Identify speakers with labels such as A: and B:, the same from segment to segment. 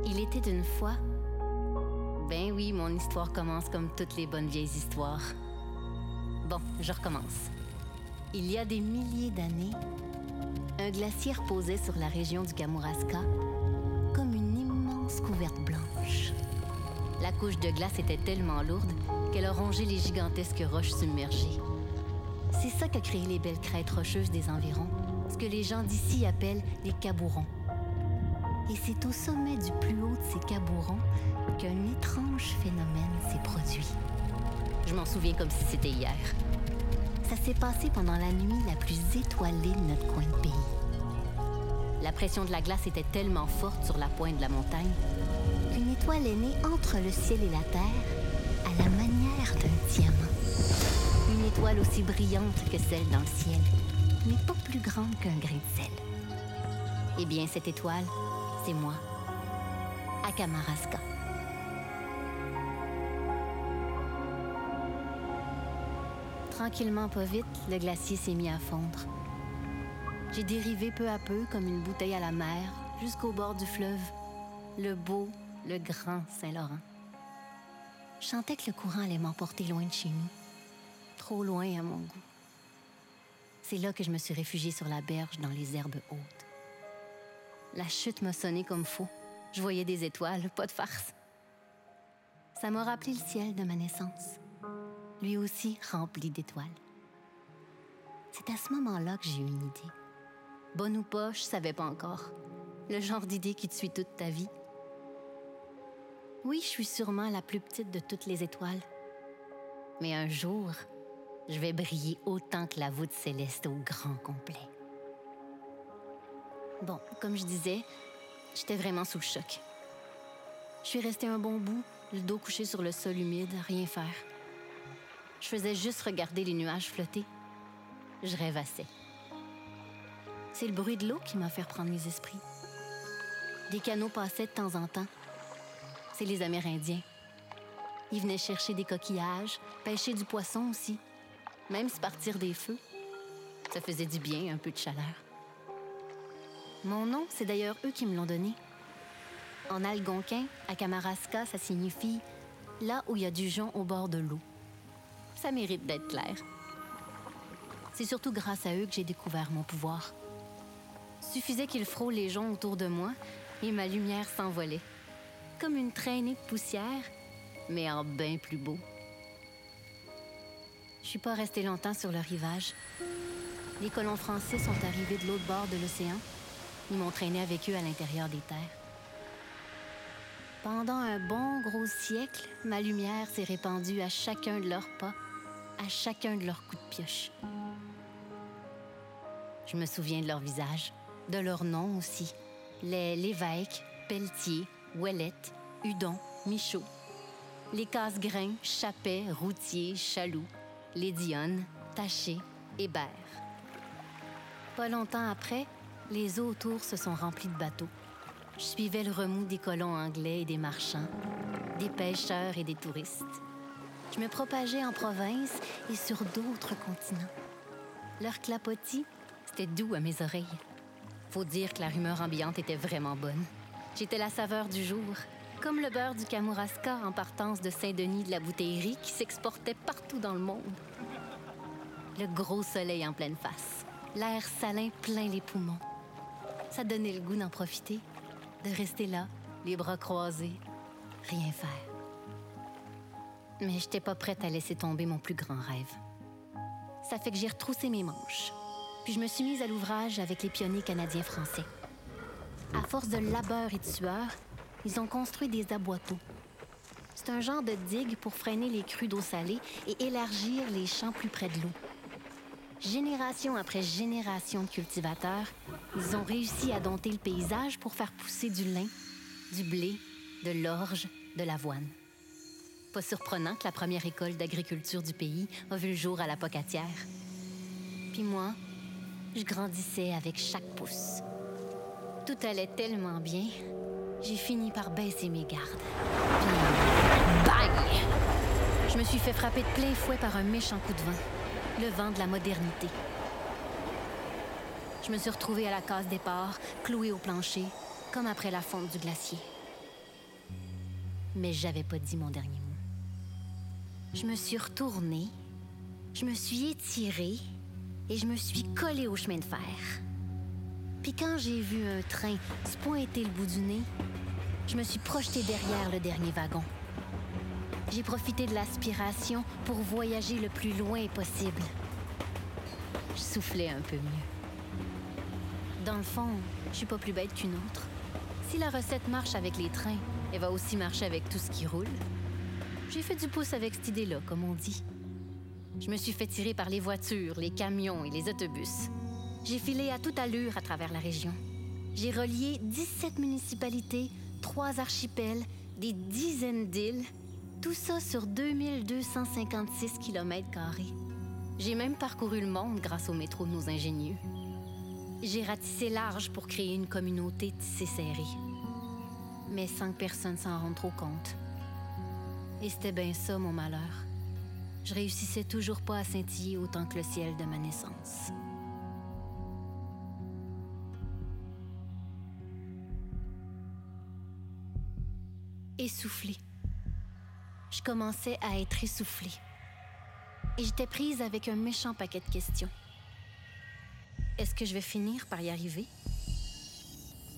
A: Il était une fois... Ben oui, mon histoire commence comme toutes les bonnes vieilles histoires. Bon, je recommence. Il y a des milliers d'années, un glacier reposait sur la région du Kamouraska comme une immense couverte blanche. La couche de glace était tellement lourde qu'elle a rongé les gigantesques roches submergées. C'est ça qu'a créé les belles crêtes rocheuses des environs, ce que les gens d'ici appellent les cabourons. Et c'est au sommet du plus haut de ces cabourons qu'un étrange phénomène s'est produit. Je m'en souviens comme si c'était hier. Ça s'est passé pendant la nuit la plus étoilée de notre coin de pays. La pression de la glace était tellement forte sur la pointe de la montagne qu'une étoile est née entre le ciel et la terre à la manière d'un diamant. Une étoile aussi brillante que celle dans le ciel, mais pas plus grande qu'un grain de sel. Eh bien, cette étoile, c'est moi, Akamaraska. Tranquillement, pas vite, le glacier s'est mis à fondre. J'ai dérivé peu à peu comme une bouteille à la mer jusqu'au bord du fleuve, le beau, le grand Saint-Laurent. Je sentais que le courant allait m'emporter loin de chez nous, trop loin à mon goût. C'est là que je me suis réfugiée sur la berge dans les herbes hautes. La chute m'a sonné comme faux. Je voyais des étoiles, pas de farce. Ça m'a rappelé le ciel de ma naissance, lui aussi rempli d'étoiles. C'est à ce moment-là que j'ai eu une idée. Bonne ou pas, je savais pas encore. Le genre d'idée qui te suit toute ta vie. Oui, je suis sûrement la plus petite de toutes les étoiles. Mais un jour, je vais briller autant que la voûte céleste au grand complet. Bon, comme je disais, j'étais vraiment sous le choc. Je suis restée un bon bout, le dos couché sur le sol humide, à rien faire. Je faisais juste regarder les nuages flotter. Je rêvassais. C'est le bruit de l'eau qui m'a fait reprendre mes esprits. Des canots passaient de temps en temps. C'est les Amérindiens. Ils venaient chercher des coquillages, pêcher du poisson aussi. Même se partir des feux. Ça faisait du bien, un peu de chaleur. Mon nom, c'est d'ailleurs eux qui me l'ont donné. En algonquin, Akamaraska, ça signifie « là où il y a du jonc au bord de l'eau ». Ça mérite d'être clair. C'est surtout grâce à eux que j'ai découvert mon pouvoir. Suffisait qu'ils frôlent les joncs autour de moi et ma lumière s'envolait. Comme une traînée de poussière, mais en bien plus beau. Je suis pas restée longtemps sur le rivage. Les colons français sont arrivés de l'autre bord de l'océan. Ils m'ont traîné avec eux à l'intérieur des terres. Pendant un bon gros siècle, ma lumière s'est répandue à chacun de leurs pas, à chacun de leurs coups de pioche. Je me souviens de leur visage, de leurs noms aussi. Les Lévesque, Pelletier, Ouellette, Hudon, Michaud. Les Casse-Grains, Chappet, Routier, Chaloux, les Dionne, Taché, Hébert. Pas longtemps après, les eaux autour se sont remplies de bateaux. Je suivais le remous des colons anglais et des marchands, des pêcheurs et des touristes. Je me propageais en province et sur d'autres continents. Leur clapotis, c'était doux à mes oreilles. Faut dire que la rumeur ambiante était vraiment bonne. J'étais la saveur du jour, comme le beurre du Kamouraska en partance de Saint-Denis de la bouteillerie qui s'exportait partout dans le monde. Le gros soleil en pleine face, l'air salin plein les poumons. Ça donnait le goût d'en profiter, de rester là, les bras croisés, rien faire. Mais j'étais pas prête à laisser tomber mon plus grand rêve. Ça fait que j'ai retroussé mes manches. Puis je me suis mise à l'ouvrage avec les pionniers canadiens-français. À force de labeur et de sueur, ils ont construit des aboiteaux. C'est un genre de digue pour freiner les crues d'eau salée et élargir les champs plus près de l'eau. Génération après génération de cultivateurs, ils ont réussi à dompter le paysage pour faire pousser du lin, du blé, de l'orge, de l'avoine. Pas surprenant que la première école d'agriculture du pays a vu le jour à la Pocatière. Puis moi, je grandissais avec chaque pouce. Tout allait tellement bien, j'ai fini par baisser mes gardes. Puis, bang! Je me suis fait frapper de plein fouet par un méchant coup de vent. Le vent de la modernité. Je me suis retrouvée à la case départ, clouée au plancher, comme après la fonte du glacier. mais j'avais pas dit mon dernier mot. Je me suis retournée, je me suis étirée et je me suis collée au chemin de fer. Puis quand j'ai vu un train se pointer le bout du nez, je me suis projetée derrière le dernier wagon. J'ai profité de l'aspiration pour voyager le plus loin possible. Je soufflais un peu mieux. Dans le fond, je suis pas plus bête qu'une autre. Si la recette marche avec les trains, elle va aussi marcher avec tout ce qui roule. J'ai fait du pouce avec cette idée-là, comme on dit. Je me suis fait tirer par les voitures, les camions et les autobus. J'ai filé à toute allure à travers la région. J'ai relié 17 municipalités, 3 archipels, des dizaines d'îles, tout ça sur 2256 km². J'ai même parcouru le monde grâce au métro de nos ingénieux. J'ai ratissé large pour créer une communauté tissée serrée. Mais sans que personne s'en rende trop compte. Et c'était bien ça, mon malheur. Je réussissais toujours pas à scintiller autant que le ciel de ma naissance. Essoufflée. Je commençais à être essoufflée. Et j'étais prise avec un méchant paquet de questions. Est-ce que je vais finir par y arriver?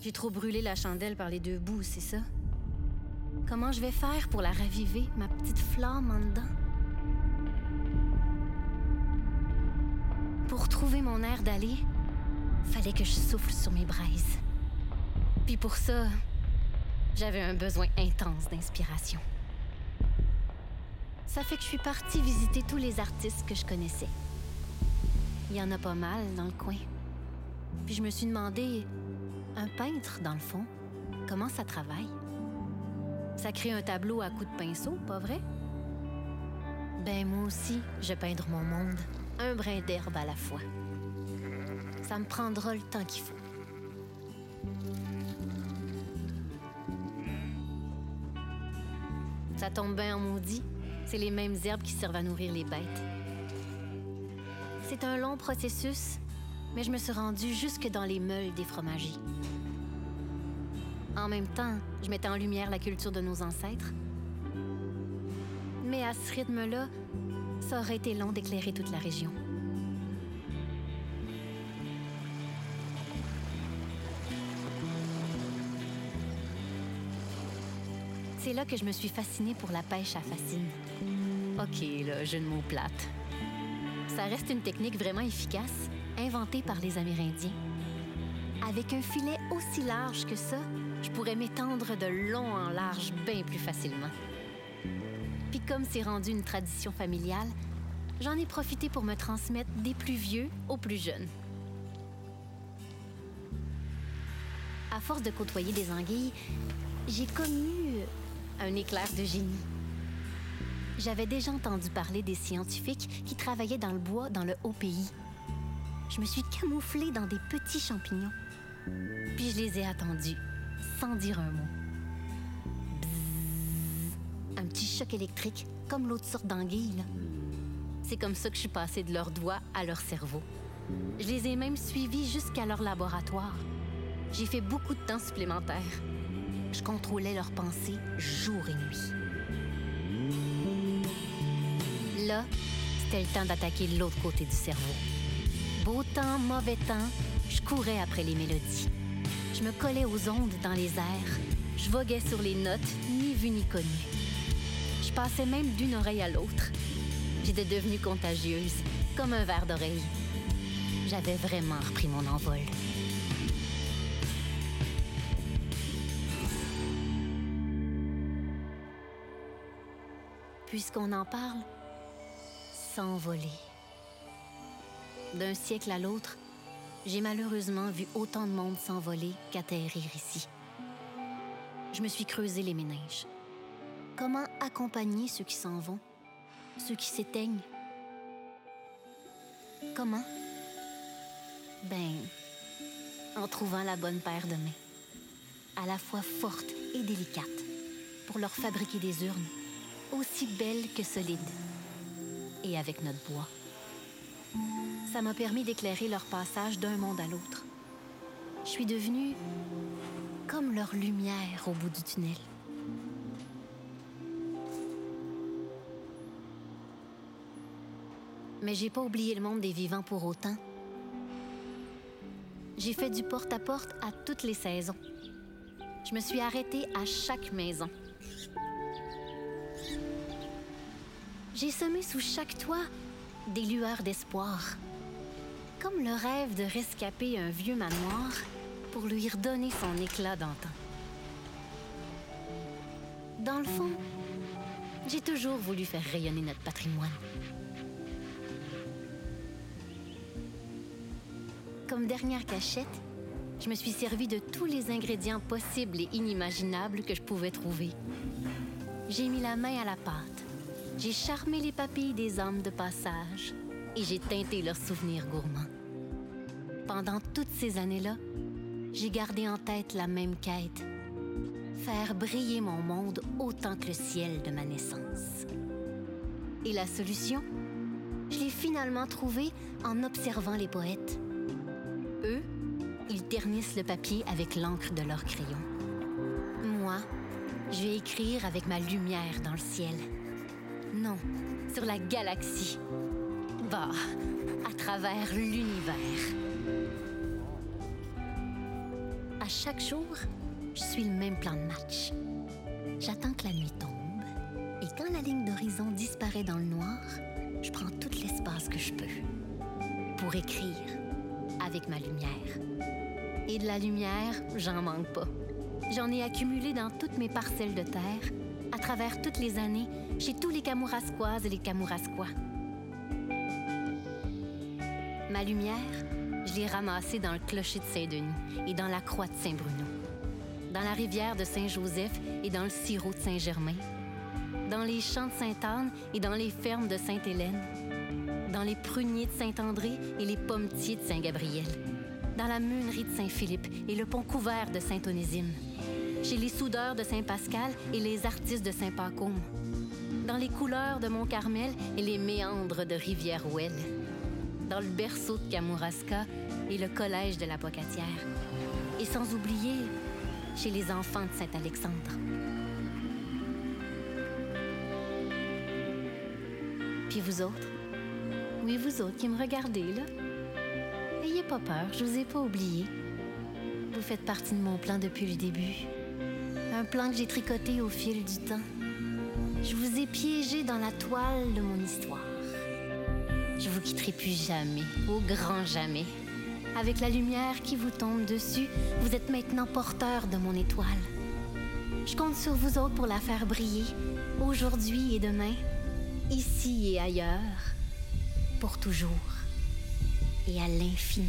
A: J'ai trop brûlé la chandelle par les deux bouts, c'est ça? Comment je vais faire pour la raviver, ma petite flamme en dedans? Pour trouver mon air d'aller, fallait que je souffle sur mes braises. Puis pour ça, j'avais un besoin intense d'inspiration. Ça fait que je suis partie visiter tous les artistes que je connaissais. Il y en a pas mal dans le coin. Puis je me suis demandé, un peintre, dans le fond, comment ça travaille? Ça crée un tableau à coups de pinceau, pas vrai? Ben moi aussi, je vais peindre mon monde, un brin d'herbe à la fois. Ça me prendra le temps qu'il faut. Ça tombe bien en maudit. C'est les mêmes herbes qui servent à nourrir les bêtes. C'est un long processus, mais je me suis rendue jusque dans les meules des fromagers. En même temps, je mettais en lumière la culture de nos ancêtres. Mais à ce rythme-là, ça aurait été long d'éclairer toute la région. C'est là que je me suis fascinée pour la pêche à fascine. OK, là, jeu de mots plate. Ça reste une technique vraiment efficace, inventée par les Amérindiens. Avec un filet aussi large que ça, je pourrais m'étendre de long en large bien plus facilement. Puis comme c'est rendu une tradition familiale, j'en ai profité pour me transmettre des plus vieux aux plus jeunes. À force de côtoyer des anguilles, j'ai connu un éclair de génie. J'avais déjà entendu parler des scientifiques qui travaillaient dans le bois dans le haut pays. Je me suis camouflée dans des petits champignons. Puis je les ai attendus, sans dire un mot. Bzzz. Un petit choc électrique, comme l'autre sorte d'anguille, là. C'est comme ça que je suis passée de leurs doigts à leur cerveau. Je les ai même suivis jusqu'à leur laboratoire. J'ai fait beaucoup de temps supplémentaire. Je contrôlais leurs pensées jour et nuit. Là, c'était le temps d'attaquer l'autre côté du cerveau. Beau temps, mauvais temps, je courais après les mélodies. Je me collais aux ondes dans les airs. Je voguais sur les notes, ni vu ni connu. Je passais même d'une oreille à l'autre. J'étais devenue contagieuse, comme un verre d'oreille. J'avais vraiment repris mon envol. Puisqu'on en parle, s'envoler. D'un siècle à l'autre, j'ai malheureusement vu autant de monde s'envoler qu'atterrir ici. Je me suis creusé les méninges. Comment accompagner ceux qui s'en vont, ceux qui s'éteignent? Comment? Ben, en trouvant la bonne paire de mains, à la fois forte et délicate, pour leur fabriquer des urnes, aussi belles que solides, et avec notre bois. Ça m'a permis d'éclairer leur passage d'un monde à l'autre. Je suis devenue comme leur lumière au bout du tunnel. Mais j'ai pas oublié le monde des vivants pour autant. J'ai fait du porte-à-porte à toutes les saisons. Je me suis arrêtée à chaque maison. J'ai semé sous chaque toit des lueurs d'espoir, comme le rêve de rescaper un vieux manoir pour lui redonner son éclat d'antan. Dans le fond, j'ai toujours voulu faire rayonner notre patrimoine. Comme dernière cachette, je me suis servi de tous les ingrédients possibles et inimaginables que je pouvais trouver. J'ai mis la main à la pâte, j'ai charmé les papilles des âmes de passage et j'ai teinté leurs souvenirs gourmands. Pendant toutes ces années-là, j'ai gardé en tête la même quête: faire briller mon monde autant que le ciel de ma naissance. Et la solution, je l'ai finalement trouvée en observant les poètes. Eux, ils ternissent le papier avec l'encre de leur crayon. Moi, je vais écrire avec ma lumière dans le ciel. Non, sur la galaxie. Bah, à travers l'univers. À chaque jour, je suis le même plan de match. J'attends que la nuit tombe, et quand la ligne d'horizon disparaît dans le noir, je prends tout l'espace que je peux pour écrire avec ma lumière. Et de la lumière, j'en manque pas. J'en ai accumulé dans toutes mes parcelles de terre, à travers toutes les années, chez tous les Kamouraskoises et les Kamouraskois. Ma lumière, je l'ai ramassée dans le clocher de Saint-Denis et dans la croix de Saint-Bruno, dans la rivière de Saint-Joseph et dans le sirop de Saint-Germain, dans les champs de Sainte-Anne et dans les fermes de Sainte-Hélène, dans les pruniers de Saint-André et les pommetiers de Saint-Gabriel, dans la meunerie de Saint-Philippe et le pont couvert de Saint-Onésime, chez les soudeurs de Saint-Pascal et les artistes de Saint-Pacôme, dans les couleurs de Mont-Carmel et les méandres de Rivière-Ouelle, dans le berceau de Kamouraska et le collège de la Pocatière, et sans oublier chez les enfants de Saint-Alexandre. Puis vous autres? Oui, vous autres qui me regardez, là. Ayez pas peur, je vous ai pas oublié. Vous faites partie de mon plan depuis le début. Un plan que j'ai tricoté au fil du temps. Je vous ai piégé dans la toile de mon histoire. Je vous quitterai plus jamais, au grand jamais. Avec la lumière qui vous tombe dessus, vous êtes maintenant porteur de mon étoile. Je compte sur vous autres pour la faire briller, aujourd'hui et demain, ici et ailleurs, pour toujours et à l'infini.